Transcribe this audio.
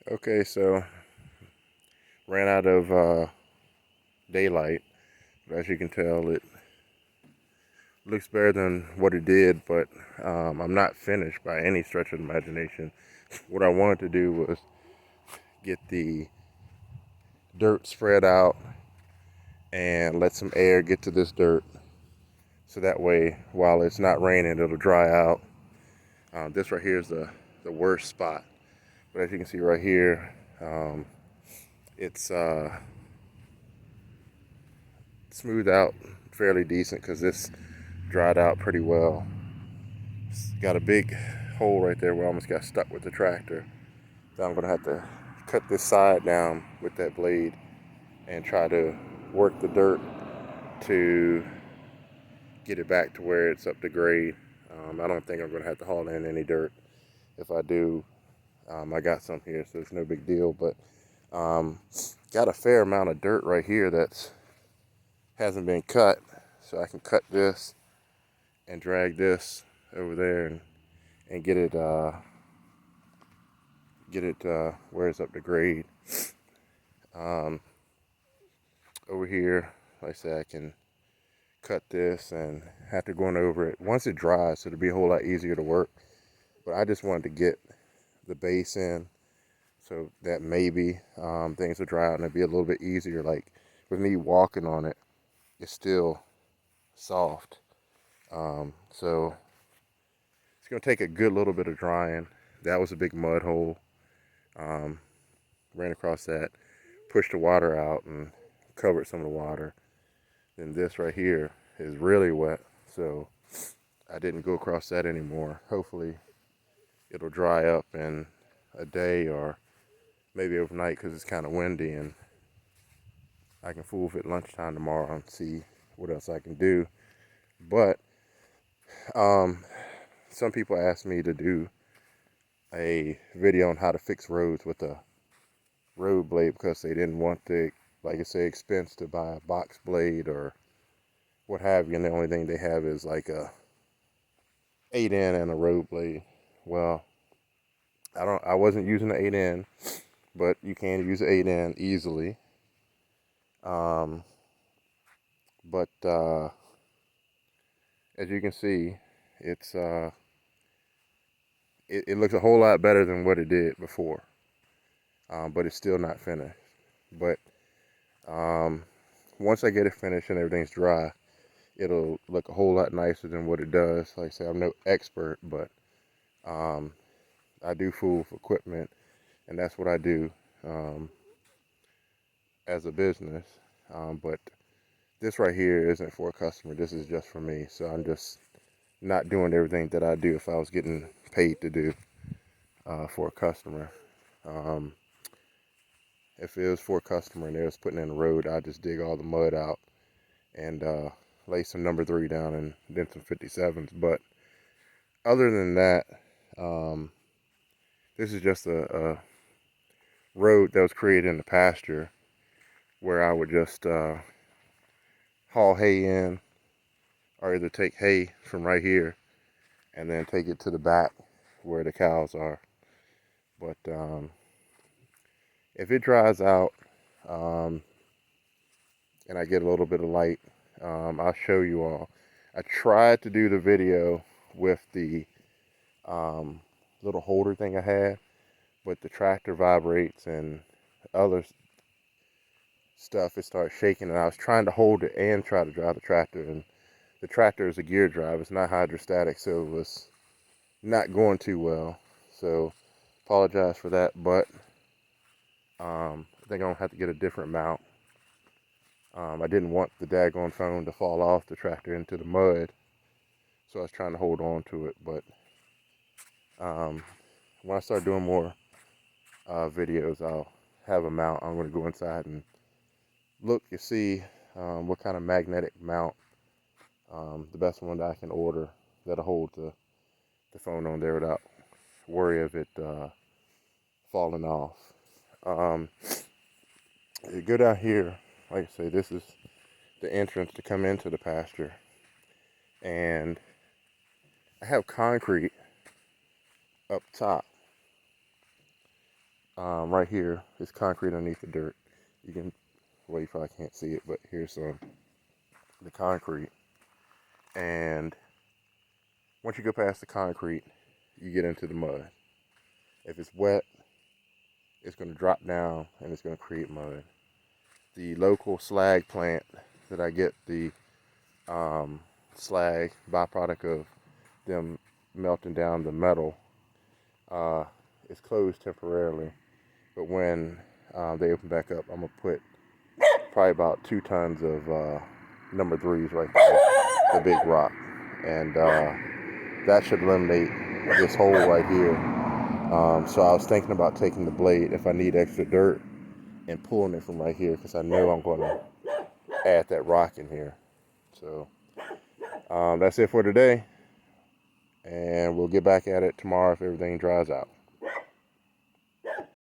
Okay, so ran out of daylight. As you can tell, it looks better than what it did, but I'm not finished by any stretch of the imagination. What I wanted to do was get the dirt spread out and let some air get to this dirt, so that way, while it's not raining, it'll dry out. This right here is the worst spot, but as you can see right here, it's smoothed out fairly decent because this dried out pretty well. It's got a big hole right there where I almost got stuck with the tractor. So I'm gonna have to cut this side down with that blade and try to work the dirt to get it back to where it's up to grade. I don't think I'm gonna have to haul in any dirt. If I do, I got some here, so it's no big deal. But got a fair amount of dirt right here that hasn't been cut, so I can cut this and drag this over there and get it where it's up to grade. Um, over here, like I said, I can cut this and after going over it, once it dries, it'll be a whole lot easier to work. But I just wanted to get the base in so that maybe things will dry out and it'll be a little bit easier. Like with me walking on it, it's still soft. So it's gonna take a good little bit of drying. That was a big mud hole. Ran across that, pushed the water out and covered some of the water. Then this right here is really wet, so I didn't go across that anymore. Hopefully it'll dry up in a day or maybe overnight because it's kind of windy, and I can fool with it lunchtime tomorrow and see what else I can do. But some people asked me to do a video on how to fix roads with a road blade because they didn't want the, like I say, expense to buy a box blade or what have you, and the only thing they have is like a 8N and a road blade. Well, I wasn't using the 8N, but you can use the 8N easily. Um, but as you can see, it's it looks a whole lot better than what it did before. But it's still not finished. But once I get it finished and everything's dry, it'll look a whole lot nicer than what it does. Like I said, I'm no expert, but I do fool with equipment, and that's what I do as a business. But this right here isn't for a customer. This is just for me. So I'm just not doing everything that I do if I was getting paid to do for a customer. Um, if it was for a customer and they was putting in the road, I'd just dig all the mud out and lay some number 3 down and then some 57s. But other than that, this is just a road that was created in the pasture where I would just haul hay in, or either take hay from right here and then take it to the back where the cows are. But if it dries out and I get a little bit of light, I'll show you all. I tried to do the video with the little holder thing I had, but the tractor vibrates and other stuff, it starts shaking, and I was trying to hold it and try to drive the tractor, and the tractor is a gear drive, it's not hydrostatic, so it was not going too well. So apologize for that, but I think I'm gonna have to get a different mount. I didn't want the daggone phone to fall off the tractor into the mud, so I was trying to hold on to it. But when I start doing more videos, I'll have a mount. I'm going to go inside and look to see what kind of magnetic mount, the best one that I can order that'll hold the phone on there without worry of it falling off. You go down here, like I say, this is the entrance to come into the pasture, and I have concrete up top, right here is concrete underneath the dirt. You can, well, you probably can't see it, but here's the concrete. And once you go past the concrete, you get into the mud. If it's wet, it's going to drop down and it's going to create mud. The local slag plant that I get the slag byproduct of them melting down the metal is closed temporarily. But when they open back up, I'm going to put probably about 2 tons of number 3s right there, the big rock. And that should eliminate this hole right here. So I was thinking about taking the blade if I need extra dirt and pulling it from right here, because I know I'm going to add that rock in here. So that's it for today, and we'll get back at it tomorrow if everything dries out.